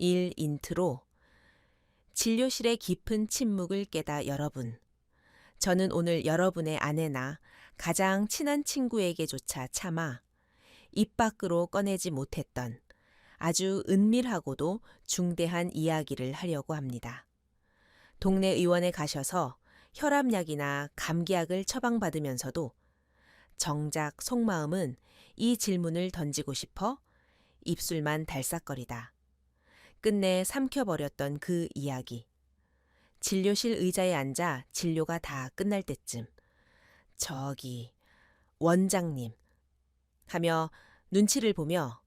일 인트로. 진료실의 깊은 침묵을 깨다 여러분. 저는 오늘 여러분의 아내나 가장 친한 친구에게조차 차마 입 밖으로 꺼내지 못했던 아주 은밀하고도 중대한 이야기를 하려고 합니다. 동네 의원에 가셔서 혈압약이나 감기약을 처방받으면서도 정작 속마음은 이 질문을 던지고 싶어 입술만 달싹거리다 끝내 삼켜버렸던 그 이야기. 진료실 의자에 앉아 진료가 다 끝날 때쯤 저기 원장님 하며 눈치를 보며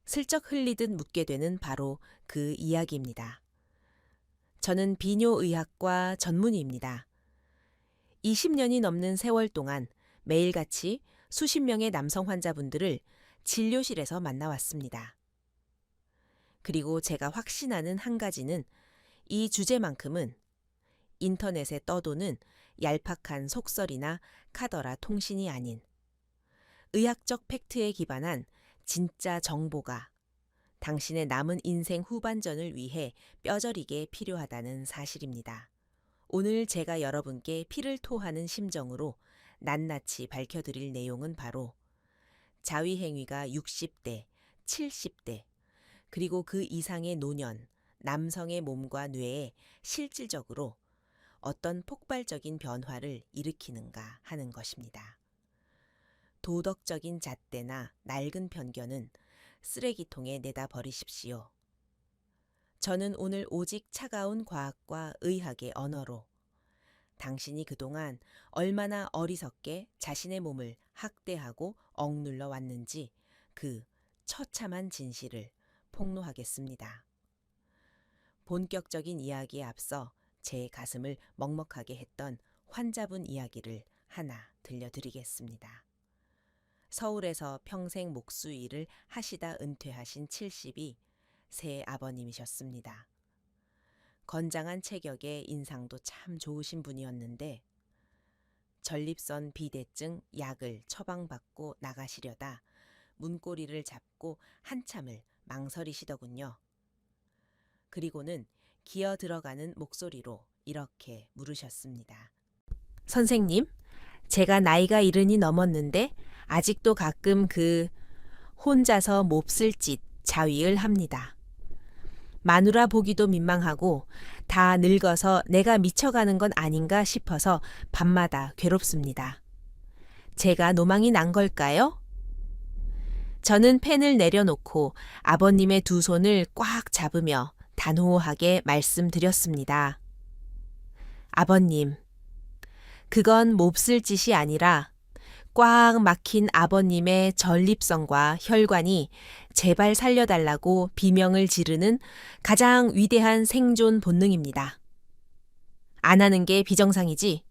슬쩍 흘리듯 묻게 되는 바로 그 이야기입니다. 저는 비뇨의학과 전문의입니다. 20년이 넘는 세월 동안 매일같이 수십 명의 남성 환자분들을 진료실에서 만나왔습니다. 그리고 제가 확신하는 한 가지는 이 주제만큼은 인터넷에 떠도는 얄팍한 속설이나 카더라 통신이 아닌 의학적 팩트에 기반한 진짜 정보가 당신의 남은 인생 후반전을 위해 뼈저리게 필요하다는 사실입니다. 오늘 제가 여러분께 피를 토하는 심정으로 낱낱이 밝혀드릴 내용은 바로 자위행위가 60대, 70대, 그리고 그 이상의 노년, 남성의 몸과 뇌에 실질적으로 어떤 폭발적인 변화를 일으키는가 하는 것입니다. 도덕적인 잣대나 낡은 편견은 쓰레기통에 내다 버리십시오. 저는 오늘 오직 차가운 과학과 의학의 언어로 당신이 그동안 얼마나 어리석게 자신의 몸을 학대하고 억눌러 왔는지 그 처참한 진실을 폭로하겠습니다. 본격적인 이야기에 앞서 제 가슴을 먹먹하게 했던 환자분 이야기를 하나 들려드리겠습니다. 서울에서 평생 목수 일을 하시다 은퇴하신 70이 새 아버님이셨습니다. 건장한 체격에 인상도 참 좋으신 분이었는데 전립선 비대증 약을 처방받고 나가시려다 문고리를 잡고 한참을 망설이시더군요. 그리고는 기어 들어가는 목소리로 이렇게 물으셨습니다. 선생님, 제가 나이가 70이 넘었는데 아직도 가끔 혼자서 몹쓸 짓 자위를 합니다. 마누라 보기도 민망하고 다 늙어서 내가 미쳐가는 건 아닌가 싶어서 밤마다 괴롭습니다. 제가 노망이 난 걸까요? 저는 펜을 내려놓고 아버님의 두 손을 꽉 잡으며 단호하게 말씀드렸습니다. 아버님, 그건 몹쓸 짓이 아니라 꽉 막힌 아버님의 전립선과 혈관이 제발 살려달라고 비명을 지르는 가장 위대한 생존 본능입니다. 안 하는 게 비정상이지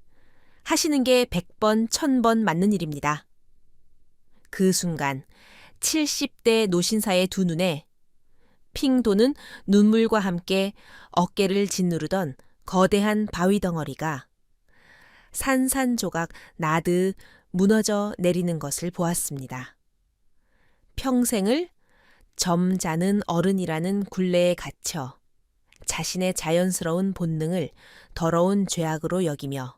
하시는 게 100번, 1000번 맞는 일입니다. 그 순간 70대 노신사의 두 눈에 핑 도는 눈물과 함께 어깨를 짓누르던 거대한 바위 덩어리가 산산조각 나듯 무너져 내리는 것을 보았습니다. 평생을 점잖은 어른이라는 굴레에 갇혀 자신의 자연스러운 본능을 더러운 죄악으로 여기며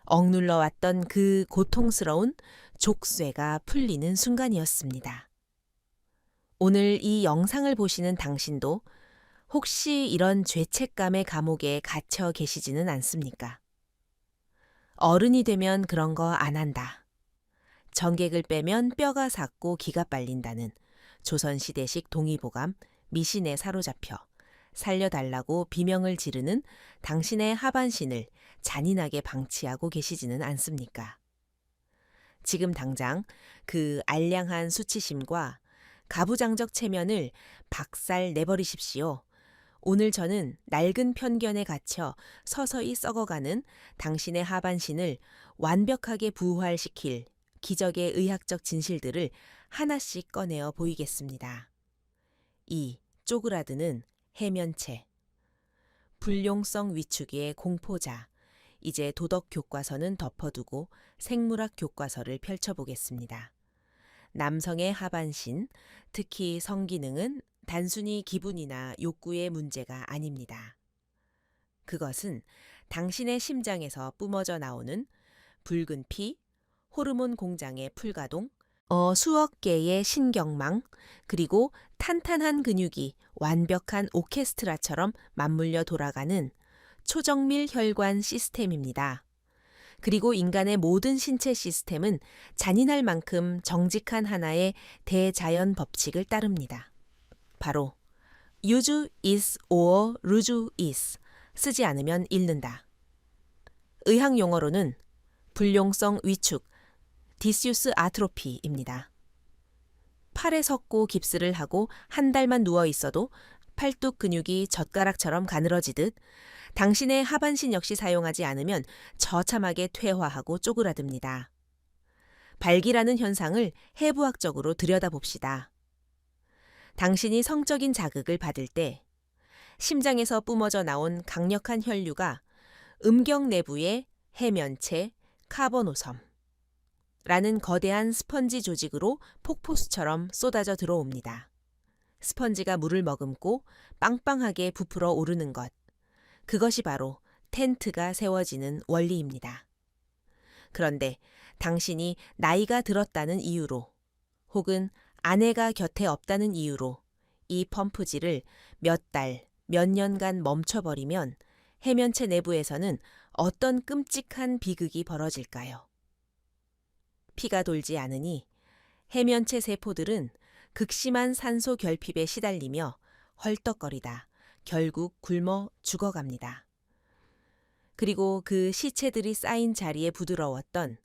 억눌러왔던 그 고통스러운 족쇄가 풀리는 순간이었습니다. 오늘 이 영상을 보시는 당신도 혹시 이런 죄책감의 감옥에 갇혀 계시지는 않습니까? 어른이 되면 그런 거 안 한다. 정객을 빼면 뼈가 삭고 기가 빨린다는 조선시대식 동의보감 미신에 사로잡혀 살려달라고 비명을 지르는 당신의 하반신을 잔인하게 방치하고 계시지는 않습니까? 지금 당장 그 알량한 수치심과 가부장적 체면을 박살 내버리십시오. 오늘 저는 낡은 편견에 갇혀 서서히 썩어가는 당신의 하반신을 완벽하게 부활시킬 기적의 의학적 진실들을 하나씩 꺼내어 보이겠습니다. 이 쪼그라드는 해면체, 불용성 위축의 공포자, 이제 도덕 교과서는 덮어두고 생물학 교과서를 펼쳐보겠습니다. 남성의 하반신, 특히 성기능은 단순히 기분이나 욕구의 문제가 아닙니다. 그것은 당신의 심장에서 뿜어져 나오는 붉은 피, 호르몬 공장의 풀가동, 수억 개의 신경망, 그리고 탄탄한 근육이 완벽한 오케스트라처럼 맞물려 돌아가는 초정밀 혈관 시스템입니다. 그리고 인간의 모든 신체 시스템은 잔인할 만큼 정직한 하나의 대자연 법칙을 따릅니다. 바로 use is or lose is, 쓰지 않으면 잃는다. 의학 용어로는 불용성 위축, 디스유스 아트로피입니다. 팔에 섰고 깁스를 하고 한 달만 누워 있어도 팔뚝 근육이 젓가락처럼 가늘어지듯 당신의 하반신 역시 사용하지 않으면 처참하게 퇴화하고 쪼그라듭니다. 발기라는 현상을 해부학적으로 들여다봅시다. 당신이 성적인 자극을 받을 때 심장에서 뿜어져 나온 강력한 혈류가 음경 내부의 해면체, 카보노섬 라는 거대한 스펀지 조직으로 폭포수처럼 쏟아져 들어옵니다. 스펀지가 물을 머금고 빵빵하게 부풀어 오르는 것. 그것이 바로 텐트가 세워지는 원리입니다. 그런데 당신이 나이가 들었다는 이유로 혹은 아내가 곁에 없다는 이유로 이 펌프질을 몇 달, 몇 년간 멈춰버리면 해면체 내부에서는 어떤 끔찍한 비극이 벌어질까요? 피가 돌지 않으니 해면체 세포들은 극심한 산소 결핍에 시달리며 헐떡거리다 결국 굶어 죽어갑니다. 그리고 그 시체들이 쌓인 자리에 부드러웠던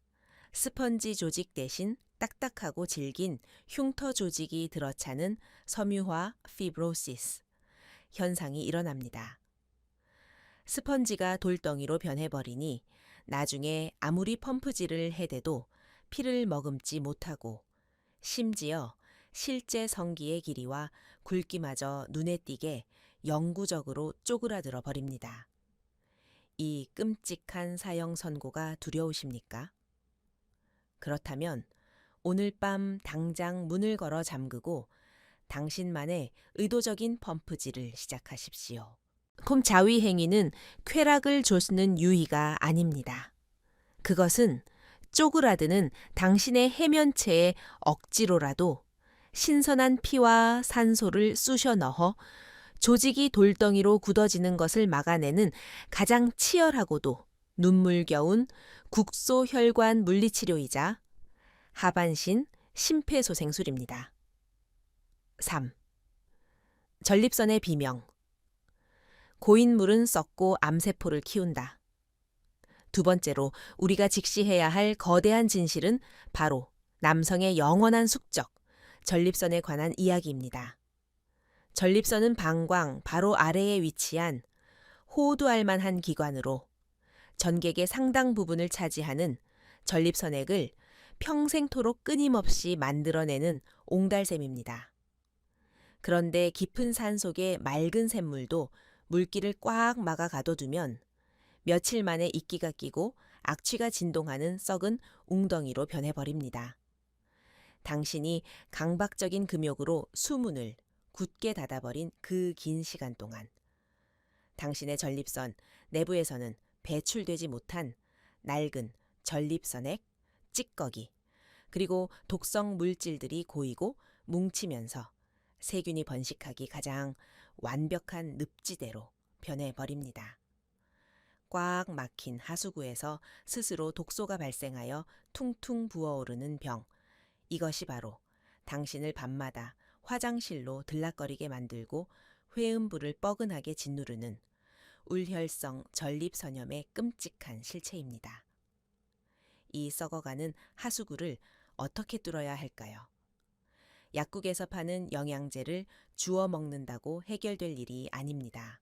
스펀지 조직 대신 딱딱하고 질긴 흉터 조직이 들어차는 섬유화 피브로시스 현상이 일어납니다. 스펀지가 돌덩이로 변해버리니 나중에 아무리 펌프질을 해대도 피를 머금지 못하고 심지어 실제 성기의 길이와 굵기마저 눈에 띄게 영구적으로 쪼그라들어 버립니다. 이 끔찍한 사형 선고가 두려우십니까? 그렇다면 오늘 밤 당장 문을 걸어 잠그고 당신만의 의도적인 펌프질을 시작하십시오. 콤자위 행위는 쾌락을 좇는 유희가 아닙니다. 그것은 쪼그라드는 당신의 해면체에 억지로라도 신선한 피와 산소를 쑤셔 넣어 조직이 돌덩이로 굳어지는 것을 막아내는 가장 치열하고도 눈물겨운 국소혈관 물리치료이자 하반신 심폐소생술입니다. 3. 전립선의 비명. 고인물은 썩고 암세포를 키운다. 두 번째로 우리가 직시해야 할 거대한 진실은 바로 남성의 영원한 숙적, 전립선에 관한 이야기입니다. 전립선은 방광 바로 아래에 위치한 호도할 만한 기관으로 전객의 상당 부분을 차지하는 전립선액을 평생토록 끊임없이 만들어내는 옹달샘입니다. 그런데 깊은 산 속의 맑은 샘물도 물기를 꽉 막아 가둬두면 며칠 만에 이끼가 끼고 악취가 진동하는 썩은 웅덩이로 변해버립니다. 당신이 강박적인 금욕으로 수문을 굳게 닫아버린 그 긴 시간 동안 당신의 전립선 내부에서는 배출되지 못한 낡은 전립선액, 찌꺼기, 그리고 독성 물질들이 고이고 뭉치면서 세균이 번식하기 가장 완벽한 늪지대로 변해버립니다. 꽉 막힌 하수구에서 스스로 독소가 발생하여 퉁퉁 부어오르는 병, 이것이 바로 당신을 밤마다 화장실로 들락거리게 만들고 회음부를 뻐근하게 짓누르는 울혈성 전립선염의 끔찍한 실체입니다. 이 썩어가는 하수구를 어떻게 뚫어야 할까요? 약국에서 파는 영양제를 주워 먹는다고 해결될 일이 아닙니다.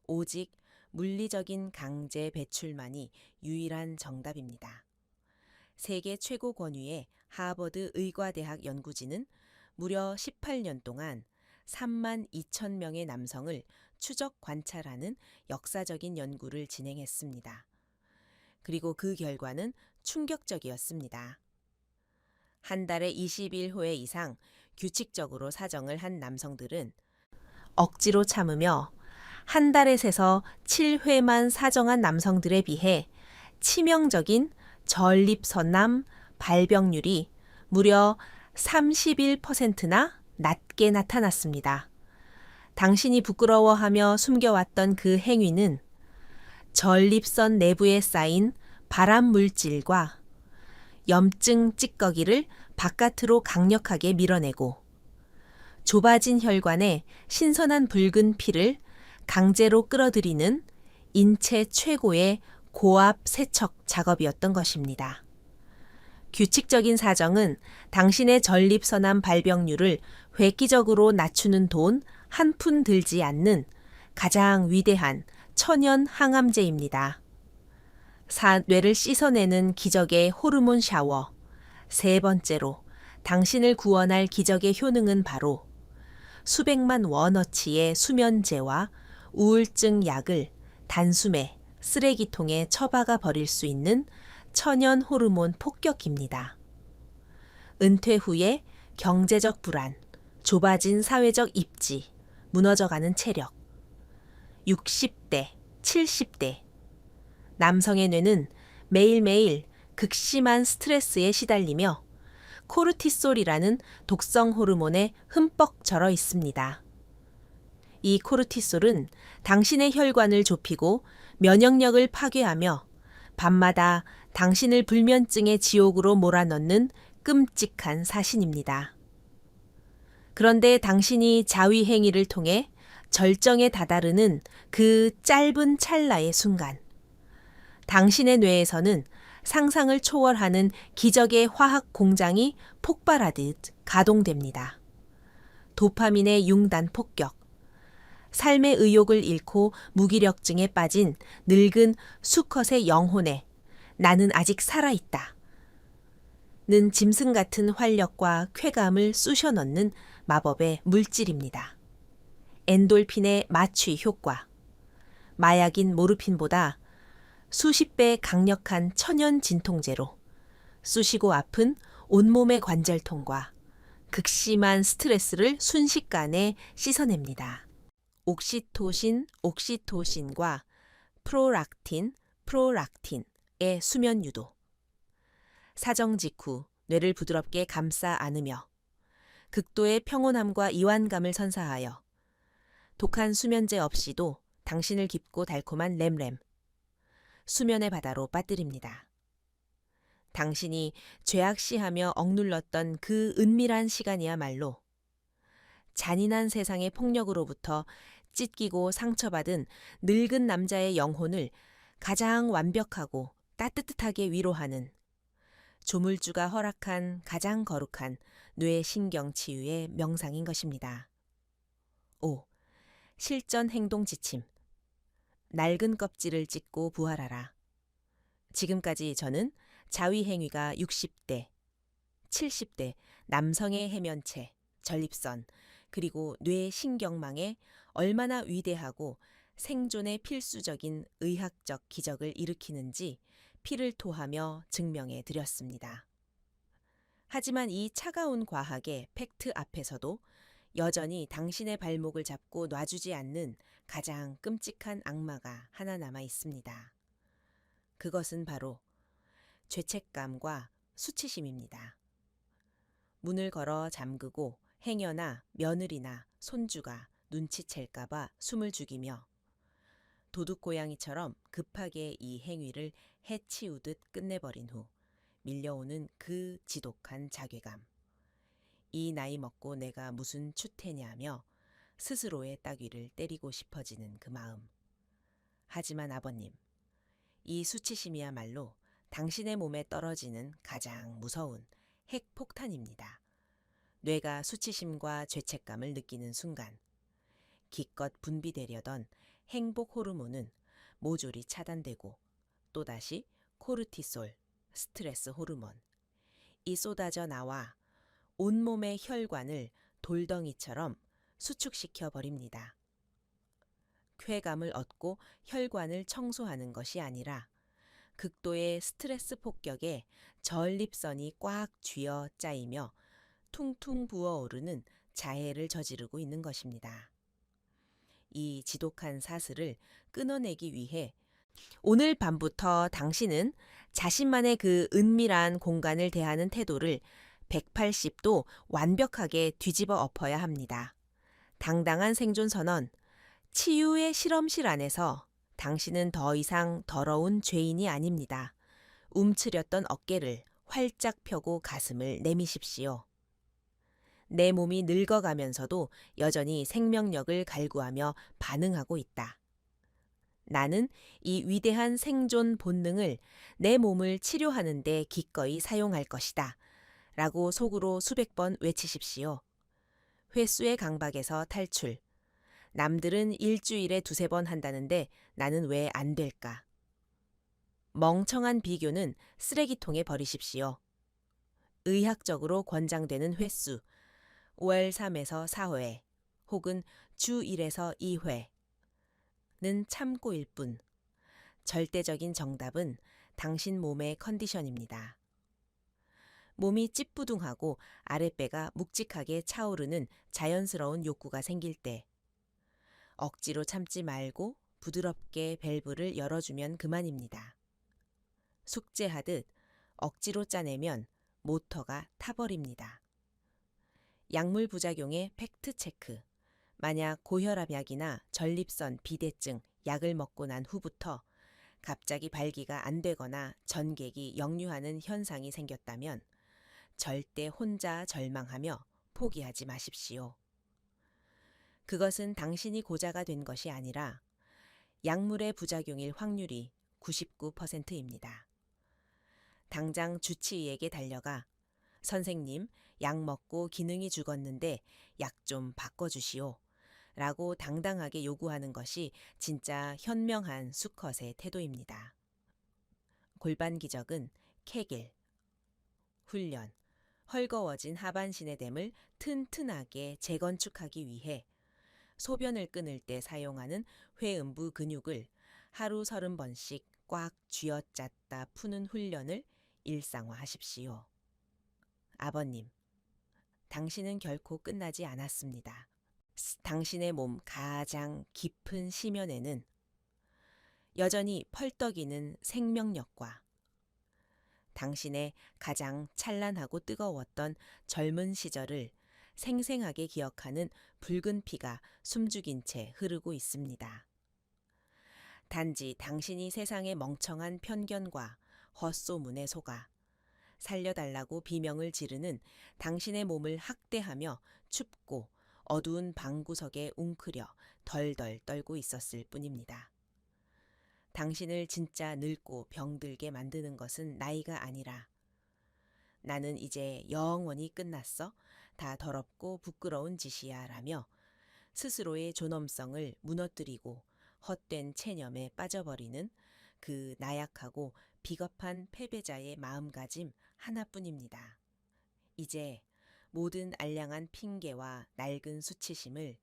오직 물리적인 강제 배출만이 유일한 정답입니다. 세계 최고 권위의 하버드 의과대학 연구진은 무려 18년 동안 3만 2천 명의 남성을 추적 관찰하는 역사적인 연구를 진행했습니다. 그리고 그 결과는 충격적이었습니다. 한 달에 21회 이상 규칙적으로 사정을 한 남성들은 억지로 참으며 한 달에 세서 7회만 사정한 남성들에 비해 치명적인 전립선암 발병률이 무려 31%나 낮게 나타났습니다. 당신이 부끄러워하며 숨겨왔던 그 행위는 전립선 내부에 쌓인 발암 물질과 염증 찌꺼기를 바깥으로 강력하게 밀어내고 좁아진 혈관에 신선한 붉은 피를 강제로 끌어들이는 인체 최고의 고압 세척 작업이었던 것입니다. 규칙적인 사정은 당신의 전립선암 발병률을 획기적으로 낮추는 돈 한 푼 들지 않는 가장 위대한 천연 항암제입니다. 뇌를 씻어내는 기적의 호르몬 샤워. 세 번째로 당신을 구원할 기적의 효능은 바로 수백만 원어치의 수면제와 우울증 약을 단숨에 쓰레기통에 처박아 버릴 수 있는 천연 호르몬 폭격기입니다. 은퇴 후에 경제적 불안, 좁아진 사회적 입지, 무너져가는 체력, 60대, 70대. 남성의 뇌는 매일매일 극심한 스트레스에 시달리며 코르티솔이라는 독성 호르몬에 흠뻑 절어 있습니다. 이 코르티솔은 당신의 혈관을 좁히고 면역력을 파괴하며 밤마다 당신을 불면증의 지옥으로 몰아넣는 끔찍한 사신입니다. 그런데 당신이 자위 행위를 통해 절정에 다다르는 그 짧은 찰나의 순간, 당신의 뇌에서는 상상을 초월하는 기적의 화학 공장이 폭발하듯 가동됩니다. 도파민의 융단 폭격, 삶의 의욕을 잃고 무기력증에 빠진 늙은 수컷의 영혼에 나는 아직 살아있다. 는 짐승 같은 활력과 쾌감을 쑤셔 넣는 마법의 물질입니다. 엔돌핀의 마취 효과, 마약인 모르핀보다 수십 배 강력한 천연 진통제로 쑤시고 아픈 온몸의 관절통과 극심한 스트레스를 순식간에 씻어냅니다. 옥시토신과 프로락틴의 수면 유도. 사정 직후 뇌를 부드럽게 감싸 안으며 극도의 평온함과 이완감을 선사하여 독한 수면제 없이도 당신을 깊고 달콤한 렘렘, 수면의 바다로 빠뜨립니다. 당신이 죄악시하며 억눌렀던 그 은밀한 시간이야말로 잔인한 세상의 폭력으로부터 찢기고 상처받은 늙은 남자의 영혼을 가장 완벽하고 따뜻하게 위로하는 조물주가 허락한 가장 거룩한 뇌신경 치유의 명상인 것입니다. 5. 실전 행동 지침. 낡은 껍질을 찢고 부활하라. 지금까지 저는 자위 행위가 60대, 70대 남성의 해면체, 전립선, 그리고 뇌신경망에 얼마나 위대하고 생존에 필수적인 의학적 기적을 일으키는지 피를 토하며 증명해 드렸습니다. 하지만 이 차가운 과학의 팩트 앞에서도 여전히 당신의 발목을 잡고 놔주지 않는 가장 끔찍한 악마가 하나 남아 있습니다. 그것은 바로 죄책감과 수치심입니다. 문을 걸어 잠그고 행여나 며느리나 손주가 눈치챌까봐 숨을 죽이며 도둑고양이처럼 급하게 이 행위를 해치우듯 끝내버린 후 밀려오는 그 지독한 자괴감. 이 나이 먹고 내가 무슨 추태냐며 스스로의 따귀를 때리고 싶어지는 그 마음. 하지만 아버님, 이 수치심이야말로 당신의 몸에 떨어지는 가장 무서운 핵폭탄입니다. 뇌가 수치심과 죄책감을 느끼는 순간 기껏 분비되려던 행복 호르몬은 모조리 차단되고 또다시 코르티솔, 스트레스 호르몬, 이 쏟아져 나와 온몸의 혈관을 돌덩이처럼 수축시켜 버립니다. 쾌감을 얻고 혈관을 청소하는 것이 아니라 극도의 스트레스 폭격에 전립선이 꽉 쥐어 짜이며 퉁퉁 부어오르는 자해를 저지르고 있는 것입니다. 이 지독한 사슬을 끊어내기 위해 오늘 밤부터 당신은 자신만의 그 은밀한 공간을 대하는 태도를 180도 완벽하게 뒤집어 엎어야 합니다. 당당한 생존 선언, 치유의 실험실 안에서 당신은 더 이상 더러운 죄인이 아닙니다. 움츠렸던 어깨를 활짝 펴고 가슴을 내미십시오. 내 몸이 늙어가면서도 여전히 생명력을 갈구하며 반응하고 있다. 나는 이 위대한 생존 본능을 내 몸을 치료하는 데 기꺼이 사용할 것이다. 라고 속으로 수백 번 외치십시오. 횟수의 강박에서 탈출. 남들은 일주일에 두세 번 한다는데 나는 왜 안 될까? 멍청한 비교는 쓰레기통에 버리십시오. 의학적으로 권장되는 횟수, 월 3에서 4회, 혹은 주 1에서 2회는 참고일 뿐. 절대적인 정답은 당신 몸의 컨디션입니다. 몸이 찌뿌둥하고 아랫배가 묵직하게 차오르는 자연스러운 욕구가 생길 때, 억지로 참지 말고 부드럽게 밸브를 열어주면 그만입니다. 숙제하듯 억지로 짜내면 모터가 타버립니다. 약물 부작용의 팩트 체크. 만약 고혈압약이나 전립선 비대증 약을 먹고 난 후부터 갑자기 발기가 안 되거나 전객이 역류하는 현상이 생겼다면 절대 혼자 절망하며 포기하지 마십시오. 그것은 당신이 고자가 된 것이 아니라 약물의 부작용일 확률이 99%입니다. 당장 주치의에게 달려가 선생님, 약 먹고 기능이 죽었는데 약 좀 바꿔주시오. 라고 당당하게 요구하는 것이 진짜 현명한 수컷의 태도입니다. 골반 기적은 케겔, 훈련, 헐거워진 하반신의 댐을 튼튼하게 재건축하기 위해 소변을 끊을 때 사용하는 회음부 근육을 하루 30번씩 꽉 쥐어짰다 푸는 훈련을 일상화하십시오. 아버님, 당신은 결코 끝나지 않았습니다. 당신의 몸 가장 깊은 심연에는 여전히 펄떡이는 생명력과 당신의 가장 찬란하고 뜨거웠던 젊은 시절을 생생하게 기억하는 붉은 피가 숨죽인 채 흐르고 있습니다. 단지 당신이 세상의 멍청한 편견과 헛소문에 속아 살려달라고 비명을 지르는 당신의 몸을 학대하며 춥고 어두운 방구석에 웅크려 덜덜 떨고 있었을 뿐입니다. 당신을 진짜 늙고 병들게 만드는 것은 나이가 아니라 나는 이제 영원히 끝났어. 다 더럽고 부끄러운 짓이야 라며 스스로의 존엄성을 무너뜨리고 헛된 체념에 빠져버리는 그 나약하고 비겁한 패배자의 마음가짐 하나뿐입니다. 이제 모든 알량한 핑계와 낡은 수치심을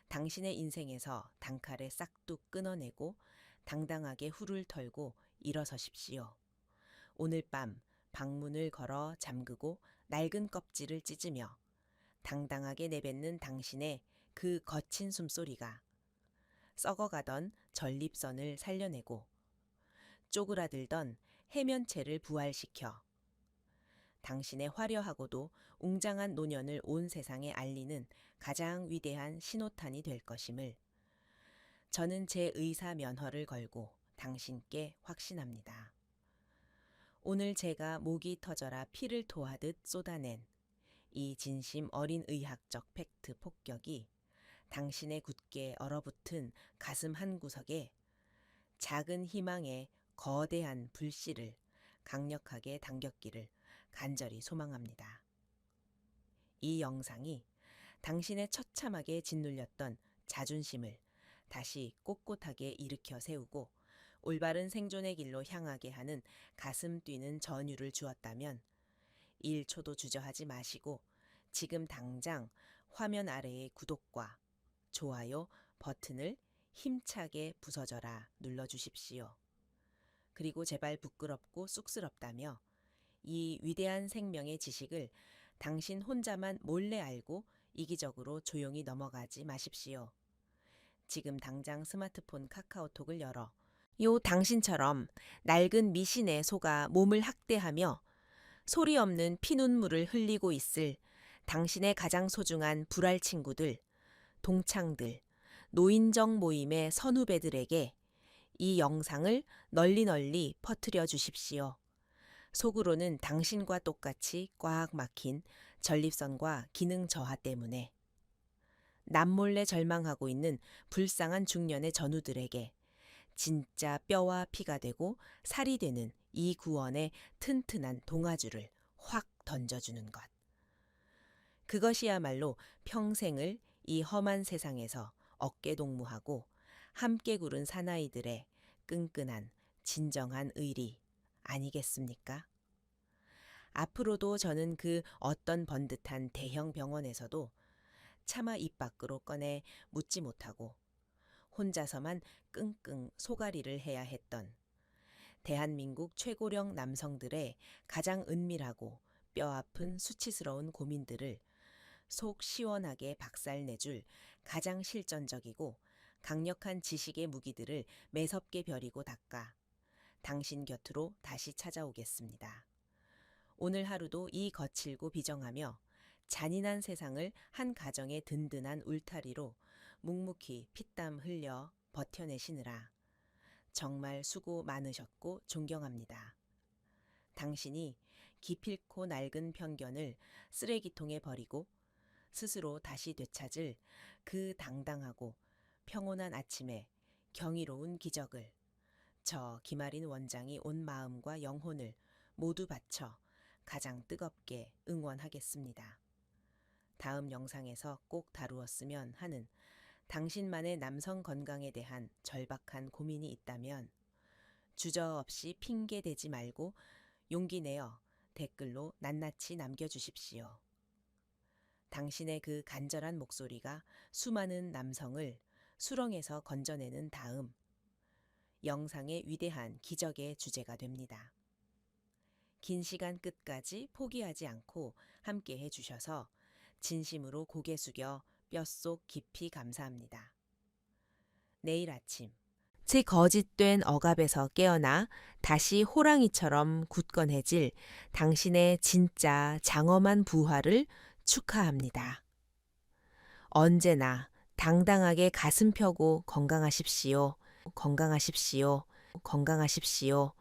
당신의 인생에서 단칼에 싹둑 끊어내고 당당하게 훌을 털고 일어서십시오. 오늘 밤 방문을 걸어 잠그고 낡은 껍질을 찢으며 당당하게 내뱉는 당신의 그 거친 숨소리가 썩어가던 전립선을 살려내고 쪼그라들던 해면체를 부활시켜 당신의 화려하고도 웅장한 노년을 온 세상에 알리는 가장 위대한 신호탄이 될 것임을 저는 제 의사 면허를 걸고 당신께 확신합니다. 오늘 제가 목이 터져라 피를 토하듯 쏟아낸 이 진심 어린 의학적 팩트 폭격이 당신의 굳게 얼어붙은 가슴 한구석에 작은 희망의 거대한 불씨를 강력하게 당겼기를 간절히 소망합니다. 이 영상이 당신의 처참하게 짓눌렸던 자존심을 다시 꼿꼿하게 일으켜 세우고 올바른 생존의 길로 향하게 하는 가슴 뛰는 전율을 주었다면 1초도 주저하지 마시고 지금 당장 화면 아래의 구독과 좋아요 버튼을 힘차게 부서져라 눌러주십시오. 그리고 제발 부끄럽고 쑥스럽다며 이 위대한 생명의 지식을 당신 혼자만 몰래 알고 이기적으로 조용히 넘어가지 마십시오. 지금 당장 스마트폰 카카오톡을 열어 요 당신처럼 낡은 미신에 속아 몸을 학대하며 소리 없는 피눈물을 흘리고 있을 당신의 가장 소중한 불알 친구들, 동창들, 노인정 모임의 선후배들에게 이 영상을 널리 퍼뜨려 주십시오. 속으로는 당신과 똑같이 꽉 막힌 전립선과 기능 저하 때문에 남몰래 절망하고 있는 불쌍한 중년의 전우들에게 진짜 뼈와 피가 되고 살이 되는 이 구원의 튼튼한 동아줄을 확 던져주는 것. 그것이야말로 평생을 이 험한 세상에서 어깨동무하고 함께 구른 사나이들의 끈끈한 진정한 의리 아니겠습니까? 앞으로도 저는 그 어떤 번듯한 대형 병원에서도 차마 입 밖으로 꺼내 묻지 못하고 혼자서만 끙끙 소가리를 해야 했던 대한민국 최고령 남성들의 가장 은밀하고 뼈아픈 수치스러운 고민들을 속 시원하게 박살내줄 가장 실전적이고 강력한 지식의 무기들을 매섭게 벼리고 닦아 당신 곁으로 다시 찾아오겠습니다. 오늘 하루도 이 거칠고 비정하며 잔인한 세상을 한 가정의 든든한 울타리로 묵묵히 피땀 흘려 버텨내시느라 정말 수고 많으셨고 존경합니다. 당신이 기필코 낡은 편견을 쓰레기통에 버리고 스스로 다시 되찾을 그 당당하고 평온한 아침에 경이로운 기적을 저 김아린 원장이 온 마음과 영혼을 모두 바쳐 가장 뜨겁게 응원하겠습니다. 다음 영상에서 꼭 다루었으면 하는 당신만의 남성 건강에 대한 절박한 고민이 있다면 주저없이 핑계 대지 말고 용기 내어 댓글로 낱낱이 남겨주십시오. 당신의 그 간절한 목소리가 수많은 남성을 수렁에서 건져내는 다음 영상의 위대한 기적의 주제가 됩니다. 긴 시간 끝까지 포기하지 않고 함께 해주셔서 진심으로 고개 숙여 뼛속 깊이 감사합니다. 내일 아침 제 거짓된 억압에서 깨어나 다시 호랑이처럼 굳건해질 당신의 진짜 장엄한 부활을 축하합니다. 언제나 당당하게 가슴 펴고 건강하십시오. 건강하십시오. 건강하십시오.